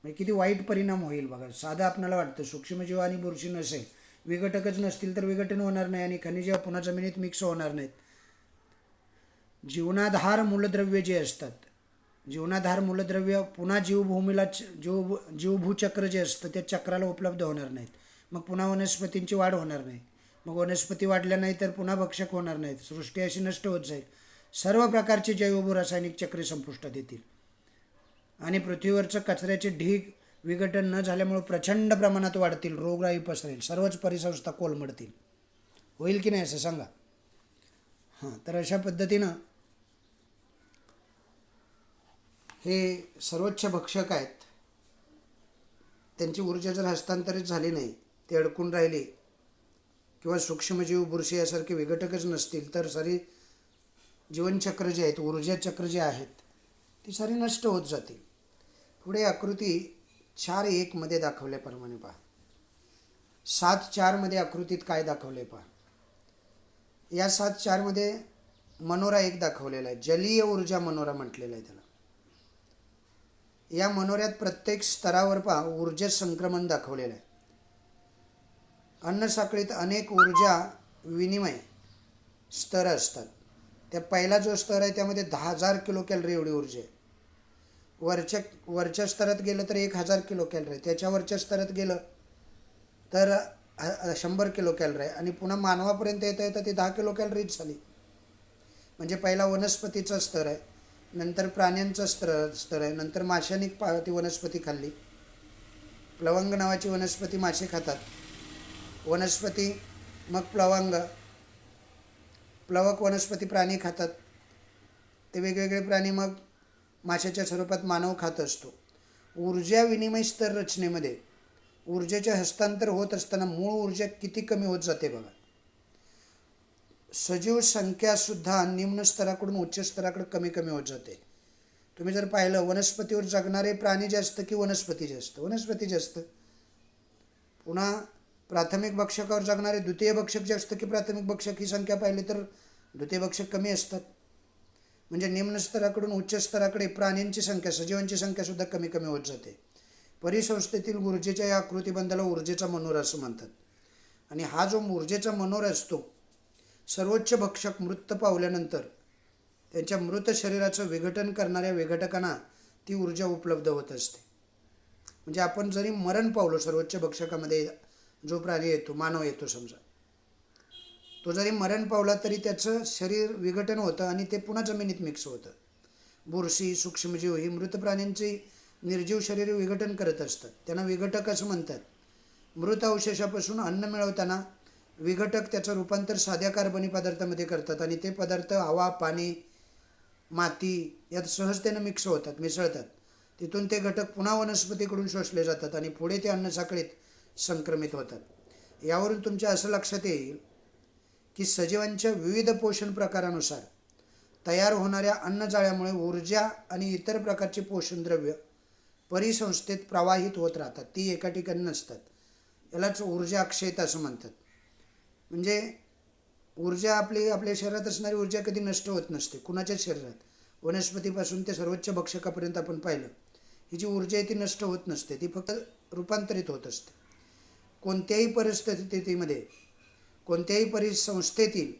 म्हणजे किती वाईट परिणाम होईल बघा. साधं आपल्याला वाटतं सूक्ष्मजीव आणि बुरशी नसेल, विघटकच नसतील तर विघटन होणार नाही आणि खनिजे पुन्हा जमिनीत मिक्स होणार नाहीत. जीवनाधार मूलद्रव्य जे असतात, जीवनाधार मूलद्रव्य पुन्हा जीवभूचक्र जे असतं त्या चक्राला उपलब्ध होणार नाहीत. मग पुन्हा वनस्पतींची वाढ होणार नाही. मग वनस्पती वाढल्या नाही तर पुन्हा भक्षक होणार नाहीत. सृष्टी अशी नष्ट होत जाईल. सर्व प्रकारचे जैवभू रासायनिक चक्रे संपुष्टात येतील आणि पृथ्वीवरचं कचऱ्याचे ढीग विघटन न झाल्यामुळे प्रचंड प्रमाणात वाढतील. रोगराई पसरेल, सर्वच परिसंस्था कोलमडतील. होईल की नाही असं सांगा. तर अशा पद्धतीनं हे सर्वोच्च भक्षक आहेत, त्यांची ऊर्जा जर हस्तांतरित झाली नाही ते अडकून राहिले किंवा सूक्ष्मजीव बुरशी यासारखे विघटकच नसतील तर सारी जीवनचक्र जे आहेत, ऊर्जा चक्र जे आहेत ती सारी नष्ट होत जातील. पुढे आकृती 4.1 मध्ये दाखवल्याप्रमाणे पहा. 7.4 मध्ये आकृतीत काय दाखवले पहा. या 7.4 मध्ये मनोरा एक दाखवलेला आहे. जलीय ऊर्जा मनोरा म्हटलेला आहे त्याला. या मनोऱ्यात प्रत्येक स्तरावर पहा ऊर्जा संक्रमण दाखवलेलं आहे. अन्नसाखळीत अनेक ऊर्जा विनिमय स्तर असतात. त्या पहिला जो स्तर आहे त्यामध्ये 10,000 किलो कॅलरी एवढी ऊर्जा आहे. वरच्या स्तरात गेलं तर 1,000 किलो कॅलरी आहे. त्याच्यावरच्या स्तरात गेलं तर 100 किलो कॅलरी आहे. आणि पुन्हा मानवापर्यंत येता येतं ते 10 किलो कॅलरीच झाली. म्हणजे पहिला वनस्पतीचा स्तर आहे, नंतर प्राण्यांचा स्तर आहे, नंतर माशांनी ती वनस्पती खाल्ली. प्लवंग नावाची वनस्पती मासे खातात. वनस्पती मग प्लवक वनस्पती प्राणी खातात. ते वेगवेगळे प्राणी मग माशाच्या स्वरूपात मानव खात असतो. ऊर्जा विनिमय स्तर रचनेमध्ये ऊर्जेचे हस्तांतर होत असताना मूळ ऊर्जा किती कमी होत जाते बघा. सजीव संख्यासुद्धा निम्न स्तराकडून उच्च स्तराकडे कमी कमी होत जाते. तुम्ही जर पाहिलं वनस्पतीवर जगणारे प्राणी जास्त की वनस्पती जास्त? वनस्पती जास्त. पुन्हा प्राथमिक भक्षकावर जगणारे द्वितीय भक्षक जास्त की प्राथमिक भक्षक? ही संख्या पाहिली तर द्वितीय भक्षक कमी असतात. म्हणजे निम्न स्तराकडून उच्च स्तराकडे प्राण्यांची संख्या, सजीवांची संख्यासुद्धा कमी कमी होत जाते. परिसंस्थेतील ऊर्जेच्या या आकृतिबंधाला ऊर्जेचा मनोरा असं म्हणतात. आणि हा जो ऊर्जेचा मनोरा असतो, सर्वोच्च भक्षक मृत पावल्यानंतर त्यांच्या मृत शरीराचं विघटन करणाऱ्या विघटकांना ती ऊर्जा उपलब्ध होत असते. म्हणजे आपण जरी मरण पावलो, सर्वोच्च भक्षकामध्ये जो प्राणी येतो, मानव येतो समजा, तो जरी मरण पावला तरी त्याचं शरीर विघटन होतं आणि ते पुन्हा जमिनीत मिक्स होतं. बुरशी, सूक्ष्मजीव ही मृत प्राण्यांची निर्जीव शरीर विघटन करत असतात. त्यांना विघटक असं म्हणतात. मृत अवशेषापासून अन्न मिळवताना विघटक त्याचं रूपांतर साध्या कार्बनी पदार्थामध्ये करतात आणि ते पदार्थ हवा, पाणी, माती यात सहजतेनं मिक्स होतात, मिसळतात. तिथून ते घटक पुन्हा वनस्पतीकडून शोषले जातात आणि पुढे ते अन्नसाखळीत संक्रमित होतात. यावरून तुमच्या असं लक्षात येईल की सजीवांच्या विविध पोषण प्रकारानुसार तयार होणाऱ्या अन्नजाळ्यामुळे ऊर्जा आणि इतर प्रकारची पोषण द्रव्य परिसंस्थेत प्रवाहित होत राहतात. ती एका ठिकाणी नसतात. यालाच ऊर्जा अक्षयता असं म्हणतात. म्हणजे ऊर्जा आपल्या शरीरात असणारी ऊर्जा कधी नष्ट होत नसते कुणाच्याच शरीरात. वनस्पतीपासून ते सर्वोच्च भक्षकापर्यंत आपण पाहिलं, ही जी ऊर्जा आहे ती नष्ट होत नसते, ती फक्त रूपांतरित होत असते. कोणत्याही परिस्थितीमध्ये, कोणत्याही परिसंस्थेतील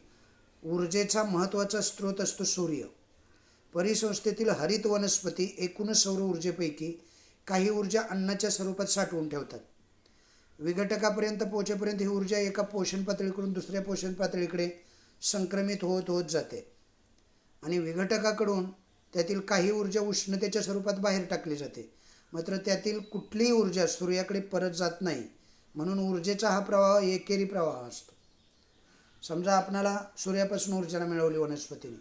ऊर्जेचा महत्त्वाचा स्रोत असतो सूर्य. परिसंस्थेतील हरित वनस्पती एकूणच सौर ऊर्जेपैकी काही ऊर्जा अन्नाच्या स्वरूपात साठवून ठेवतात. विघटकापर्यंत पोहोचेपर्यंत ही ऊर्जा एका पोषण पातळीकडून दुसऱ्या पोषण पातळीकडे संक्रमित होत होत जाते आणि विघटकाकडून त्यातील काही ऊर्जा उष्णतेच्या स्वरूपात बाहेर टाकली जाते. मात्र त्यातील कुठलीही ऊर्जा सूर्याकडे परत जात नाही. म्हणून ऊर्जेचा हा प्रवाह एकेरी प्रवाह असतो. समजा आपणाला सूर्यापासून ऊर्जा मिळवली वनस्पतीने,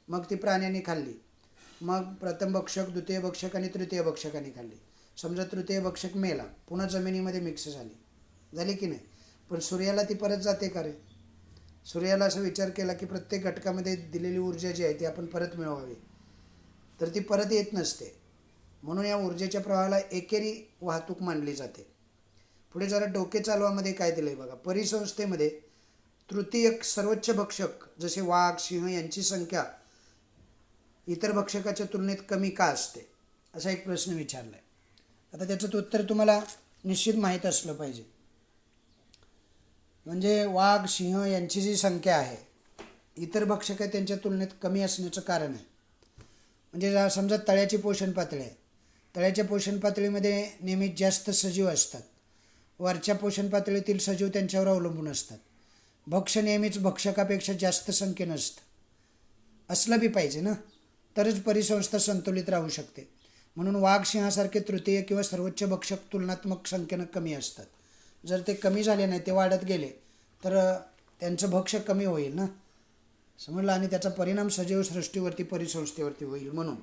मग ती प्राण्यांनी खाल्ली, मग प्रथम भक्षक, द्वितीय भक्षक आणि तृतीय भक्षकांनी खाल्ली. समजा तृतीय भक्षक मेला, पुन्हा जमिनीमध्ये मिक्स झाली की नाही? पण सूर्याला ती परत जाते का रे? सूर्याला असा विचार केला की प्रत्येक घटकामध्ये दिलेली ऊर्जा जी आहे ती आपण परत मिळवावी, तर ती परत येत नसते. म्हणून या ऊर्जेच्या प्रवाहाला एकेरी वाहतूक मानली जाते. पुढे जरा डोके चालवामध्ये काय दिलं आहे बघा. परिसंस्थेमध्ये तृतीय सर्वोच्च भक्षक जसे वाघ, सिंह यांची संख्या इतर भक्षकाच्या तुलनेत कमी का असते, असा एक प्रश्न विचारला आहे. आता त्याचं उत्तर तुम्हाला निश्चित माहीत असलं पाहिजे. म्हणजे वाघ, सिंह यांची जी संख्या आहे इतर भक्षक आहे त्यांच्या तुलनेत कमी असण्याचं कारण आहे. म्हणजे समजा तळ्याची पोषण पातळी आहे, तळ्याच्या पोषण पातळीमध्ये नेहमीच जास्त सजीव असतात. वरच्या पोषण पातळीतील सजीव त्यांच्यावर अवलंबून असतात. भक्ष नेहमीच भक्षकापेक्षा जास्त संख्येनं असतं. असलं बी पाहिजे ना, तरच परिसंस्था संतुलित राहू शकते. म्हणून वाघ, सिंहासारखे तृतीय किंवा सर्वोच्च भक्षक तुलनात्मक संख्येनं कमी असतात. जर ते कमी झाले नाही, ते वाढत गेले तर त्यांचं भक्ष कमी होईल ना, समजलं. आणि त्याचा परिणाम सजीव सृष्टीवरती, परिसंस्थेवरती होईल. म्हणून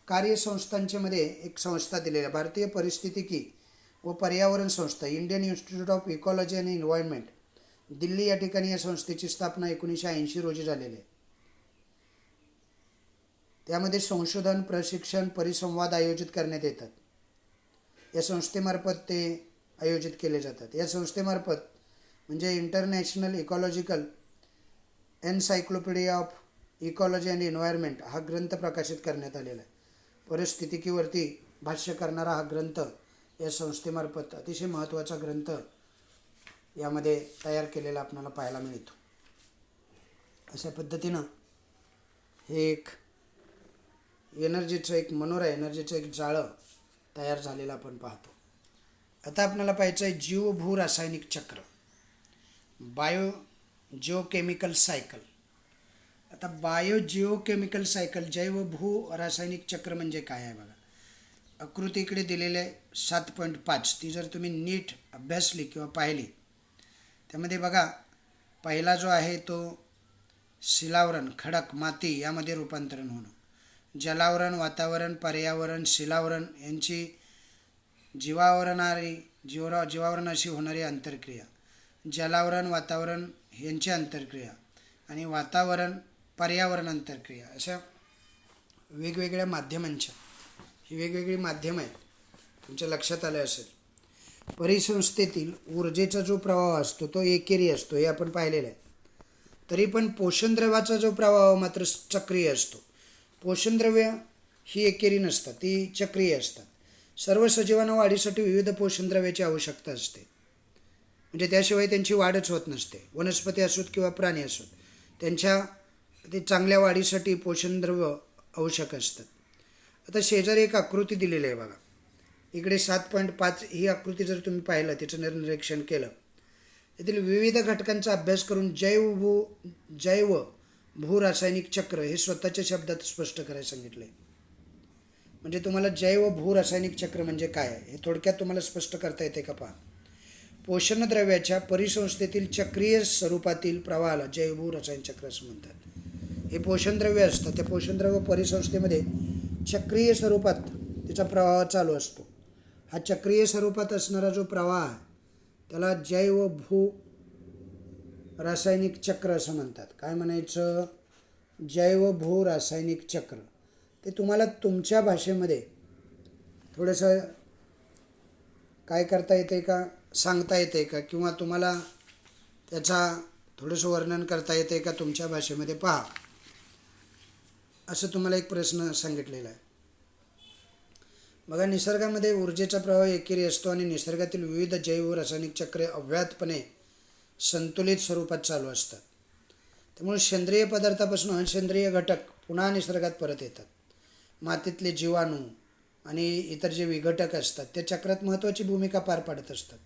कार्यसंस्थांच्यामध्ये एक संस्था दिलेली आहे, भारतीय परिस्थितिकी व पर्यावरण संस्था, Indian institute of ecology and environment, Delhi या ठिकाणी या संस्थेची स्थापना 1980 रोजी झालेली आहे. त्यामध्ये संशोधन, प्रशिक्षण, परिसंवाद आयोजित करण्यात येतात. या संस्थेमार्फत ते आयोजित केले जातात. या संस्थेमार्फत म्हणजे international ecological encyclopaedia of ecology and environment हा ग्रंथ प्रकाशित करण्यात आलेला आहे. परिस्थितिकीवरती भाष्य करणारा हा ग्रंथ या संस्थेमार्फत अतिशय महत्त्वाचा ग्रंथ यामध्ये तयार केलेला आपल्याला पाहायला मिळतो. अशा पद्धतीनं हे एक एनर्जीचं एक मनोरा, एनर्जीचं एक जाळं तयार झालेलं आपण पाहतो. आता आपल्याला पाहायचं आहे जीव भू रासायनिक चक्र, बायो जिओकेमिकल सायकल. आता बायो जिओकेमिकल सायकल, जैव भू रासायनिक चक्र म्हणजे काय आहे बघा. आकृती इकडे दिलेले 7.5, ती जर तुम्ही नीट अभ्यासली किंवा पाहिली त्यामध्ये बघा पहिला जो आहे तो शिलावरण, खडक, माती यामध्ये रूपांतरण होणं. जलावरण, वातावरण, पर्यावरण, शिलावरण यांची जीवावरणाशी होणारी आंतरक्रिया, जलावरण, वातावरण यांची आंतरक्रिया आणि वातावरण, पर्यावरण आंतरक्रिया, अशा वेगवेगळ्या माध्यमांच्या, ही वेगवेगळी माध्यमं आहेत. तुमच्या लक्षात आलं असेल. परिसंस्थेतील ऊर्जेचा जो प्रवाह असतो तो एकेरी असतो, हे आपण पाहिलेलं आहे. तरी पण पोषणद्रव्याचा जो प्रवाह मात्र चक्रीय असतो. पोषणद्रव्य ही एकेरी नसतात, ती चक्रीय असतात. सर्व सजीवांना वाढीसाठी विविध पोषणद्रव्याची आवश्यकता असते, म्हणजे त्याशिवाय त्यांची वाढच होत नसते. वनस्पती असोत किंवा प्राणी असोत, त्यांच्या ते चांगल्या वाढीसाठी पोषणद्रव्य आवश्यक असतात. आता शेजारी एक आकृती दिलेली आहे बघा. इकडे 7.5 ही आकृती जर तुम्ही पाहिलं, तिचं निरीक्षण केलं, येथील विविध घटकांचा अभ्यास करून जैव भू रासायनिक चक्र हे स्वतःच्या शब्दात स्पष्ट करायला सांगितलं आहे. म्हणजे तुम्हाला जैव भू रासायनिक चक्र म्हणजे काय आहे हे थोडक्यात तुम्हाला स्पष्ट करता येते का पहा. पोषणद्रव्याच्या परिसंस्थेतील चक्रीय स्वरूपातील प्रवाहाला जैव भू रासायनिक चक्र असं म्हणतात. हे पोषणद्रव्य असतं, त्या पोषणद्रव्य परिसंस्थेमध्ये चक्रीय स्वरूपात त्याचा प्रवाह चालू असतो. हा चक्रीय स्वरूपात असणारा जो प्रवाह आहे त्याला जैव भू रासायनिक चक्र असं म्हणतात. काय म्हणायचं? जैव भू रासायनिक चक्र. ते तुम्हाला तुमच्या भाषेमध्ये थोडंसं काय करता येते का, सांगता येते का, किंवा तुम्हाला त्याचा थोडंसं वर्णन करता येते का तुमच्या भाषेमध्ये पहा, असं तुम्हाला एक प्रश्न सांगितलेला आहे. बघा, निसर्गामध्ये ऊर्जेचा प्रवाह एकेरी असतो आणि निसर्गातील विविध जैव रासायनिक चक्रे अव्याहतपणे संतुलित स्वरूपात चालू असतात. त्यामुळे सेंद्रिय पदार्थापासून असेंद्रिय घटक पुन्हा निसर्गात परत येतात. मातीतले जीवाणू आणि इतर जे विघटक असतात ते चक्रात महत्त्वाची भूमिका पार पाडत असतात.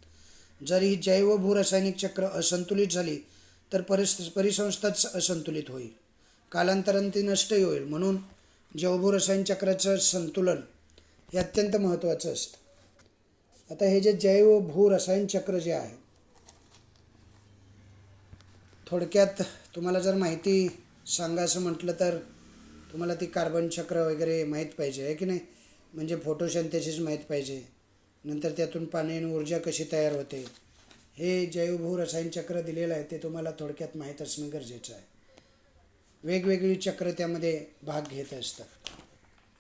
जर ही जैव भू रासायनिक चक्र असंतुलित झाली तर परिसंस्थाच असंतुलित होईल, कालांतराने ती नष्टही होईल. म्हणून जैव रासायनिक चक्राचं संतुलन हे अत्यंत महत्त्वाचं असतं. आता हे जे जैव भू रसायन चक्र जे आहे, थोडक्यात तुम्हाला जर माहिती सांगायचं म्हटलं तर तुम्हाला ती कार्बन चक्र वगैरे माहीत पाहिजे, आहे की नाही. म्हणजे फोटोसिंथेसिस माहीत पाहिजे, नंतर त्यातून पाणी आणि ऊर्जा कशी तयार होते, हे जैव भू रसायन चक्र दिलेलं आहे ते तुम्हाला थोडक्यात माहीत असणं गरजेचं आहे. वेगवेगळी चक्र त्यामध्ये भाग घेत असतात.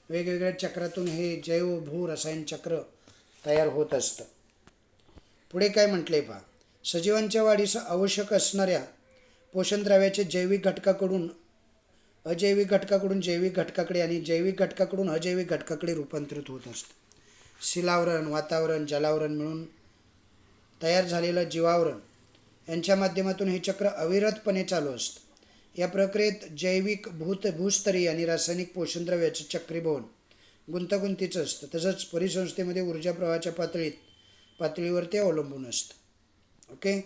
वेगवेगळ्या चक्रातून हे जैव भू रसायन चक्र तयार होत असतं. पुढे काय म्हटले पहा. सजीवांच्या वाढीस आवश्यक असणाऱ्या पोषणद्रव्याचे जैविक घटकाकडून अजैविक घटकाकडून जैविक घटकाकडे आणि जैविक घटकाकडून अजैविक घटकाकडे रूपांतरित होत असतं. शिलावरण, वातावरण, जलावरण मिळून तयार झालेलं जीवावरण यांच्या माध्यमातून हे चक्र अविरतपणे चालू असतं. या प्रक्रियेत जैविक भूस्तरीय आणि रासायनिक पोषणद्रव्याचे चक्रीभवन गुंतागुंतीचं असतं. तसंच परिसंस्थेमध्ये ऊर्जा प्रवाहाच्या पातळीवर ते अवलंबून असतं. ओके.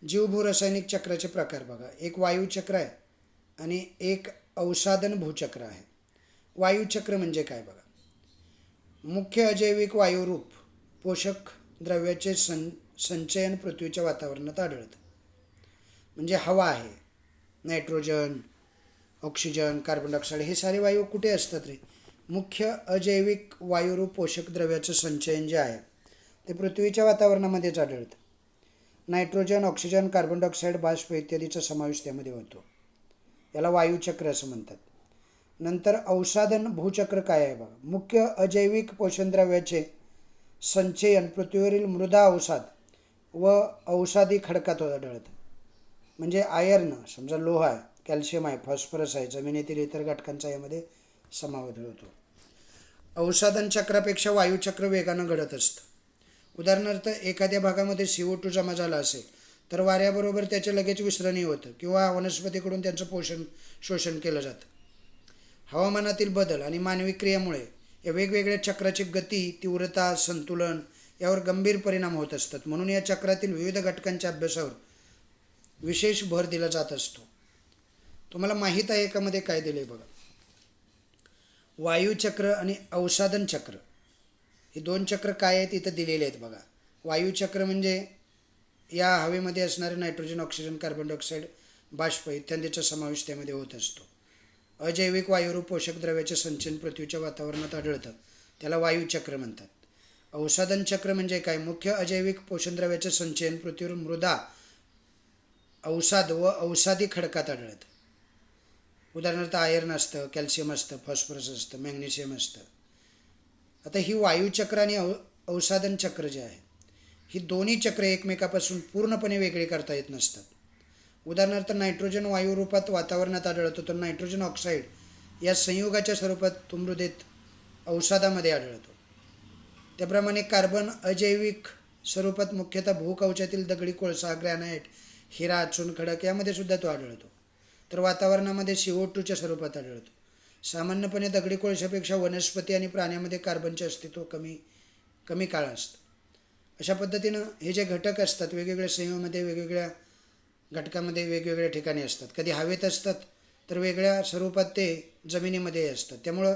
जीवभू रासायनिक चक्राचे प्रकार बघा. एक वायुचक्र आहे आणि एक अवसादन भूचक्र आहे. वायुचक्र म्हणजे काय बघा. मुख्य अजैविक वायुरूप पोषक द्रव्याचे संचयन पृथ्वीच्या वातावरणात आढळतं. म्हणजे हवा आहे, नायट्रोजन, ऑक्सिजन, कार्बन डायऑक्साईड हे सारे वायू कुठे असतात रे? मुख्य अजैविक वायुरूप पोषक द्रव्याचं संचयन जे आहे ते पृथ्वीच्या वातावरणामध्येच आढळतं. नायट्रोजन, ऑक्सिजन, कार्बन डायऑक्साईड, बाष्प इत्यादीचा समावेश त्यामध्ये होतो. याला वायुचक्र असं म्हणतात. नंतर अवसादन भूचक्र काय आहे बघा. मुख्य अजैविक पोषणद्रव्याचे संचयन पृथ्वीवरील मृदा अवसाद व अवसादी खडकात आढळतं. म्हणजे आयर्न, समजा लोहा आहे, कॅल्शियम आहे, फॉस्फरस आहे, जमिनीतील इतर घटकांचा यामध्ये समावेश होतो. अवसादन चक्रापेक्षा वायुचक्र वेगानं घडत असतं. उदाहरणार्थ एखाद्या भागामध्ये CO2 जमा झाला असेल तर वाऱ्याबरोबर त्याचे लगेच विसरणीय होतं किंवा वनस्पतीकडून त्यांचं शोषण केलं जातं. हवामानातील बदल आणि मानवी क्रियेमुळे या वेगवेगळ्या चक्राची गती, तीव्रता, संतुलन यावर गंभीर परिणाम होत असतात. म्हणून या चक्रातील विविध घटकांच्या अभ्यासावर विशेष भर दिला जात असतो. तुम्हाला माहीत आहे एकामध्ये काय दिले बघा. वायुचक्र आणि अवसादन चक्र हे दोन चक्र काय आहेत इथं दिलेले आहेत बघा. वायुचक्र म्हणजे या हवेमध्ये असणारे नायट्रोजन, ऑक्सिजन, कार्बन डायऑक्साईड, बाष्प इत्यादीचा समावेश त्यामध्ये होत असतो. अजैविक वायुरूप पोषक द्रव्याचे संचयन पृथ्वीच्या वातावरणात आढळतं, त्याला वायुचक्र म्हणतात. अवसादन चक्र म्हणजे काय. मुख्य अजैविक पोषणद्रव्याचे संचयन पृथ्वीवर मृदा अवसाद व अवसादी खडकात आढळतं. उदाहरणार्थ आयर्न असतं, कॅल्शियम असतं, फॉस्फरस असतं, मॅग्नेशियम असतं. आता ही वायुचक्र आणि अवसादन चक्र जे आहे, ही दोन्ही चक्र एकमेकापासून पूर्णपणे वेगळी करता येत नसतात. उदाहरणार्थ नायट्रोजन वायू रूपात वातावरणात आढळतो तर नायट्रोजन ऑक्साईड या संयुगाच्या स्वरूपात मृदेत अवसादामध्ये आढळतो. त्याप्रमाणे कार्बन अजैविक स्वरूपात मुख्यतः भूकवचातील दगडी कोळसा, ग्रॅनाइट, हिरा, चुनखडक यामध्ये सुद्धा तो आढळतो. तर वातावरणामध्ये CO2च्या स्वरूपात आढळतो. सामान्यपणे दगडी कोळशापेक्षा वनस्पती आणि प्राण्यामध्ये कार्बनचे अस्तित्व कमी काळ असतं. अशा पद्धतीनं हे जे घटक असतात वेगवेगळ्या संयुगामध्ये, वेगवेगळ्या घटकामध्ये वेगवेगळ्या ठिकाणी असतात. कधी हवेत असतात तर वेगळ्या स्वरूपात ते जमिनीमध्ये असतात. त्यामुळं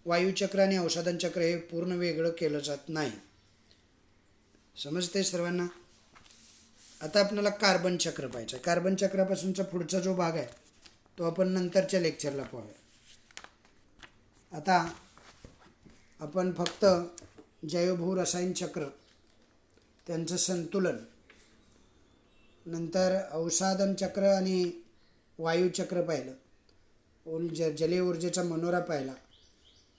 वायुचक्र आणि अवसादन चक्र हे पूर्ण वेगळं केलं जात नाही. समजते सर्वांना. आता आपल्याला कार्बन चक्र पाहायचं आहे. कार्बन चक्रापासूनचा पुढचा जो भाग आहे तो आपण नंतरच्या लेक्चरला पाहूया. आता आपण फक्त जैवभू रसायन चक्र, त्यांचं संतुलन, नंतर अवसादन चक्र आणि वायुचक्र पाहिलं, जलीय ऊर्जेचा मनोरा पाहिला,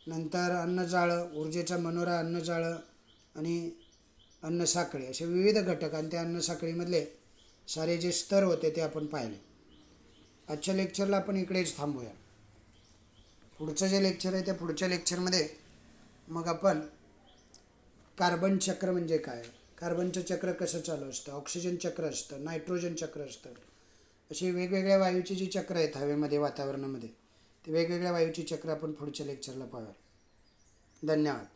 नंतर अन्नजाळं, ऊर्जेचा मनोरा, अन्नजाळं आणि अन्नसाखळी असे विविध घटक आणि त्या अन्नसाखळीमधले सारे जे स्तर होते ते आपण पाहिले. आजच्या लेक्चरला आपण इकडेच थांबूया. पुढचं जे लेक्चर आहे त्या पुढच्या लेक्चरमध्ये मग आपण कार्बन चक्र म्हणजे काय, कार्बनचं चक्र कसं चालू असतं, ऑक्सिजन चक्र असतं, नायट्रोजन चक्र असतं, अशी वेगवेगळ्या वायूची जी चक्र आहेत हवेमध्ये, वातावरणामध्ये, ते वेगवेगळ्या वायूची चक्र आपण पुढच्या लेक्चरला पाहूया. धन्यवाद.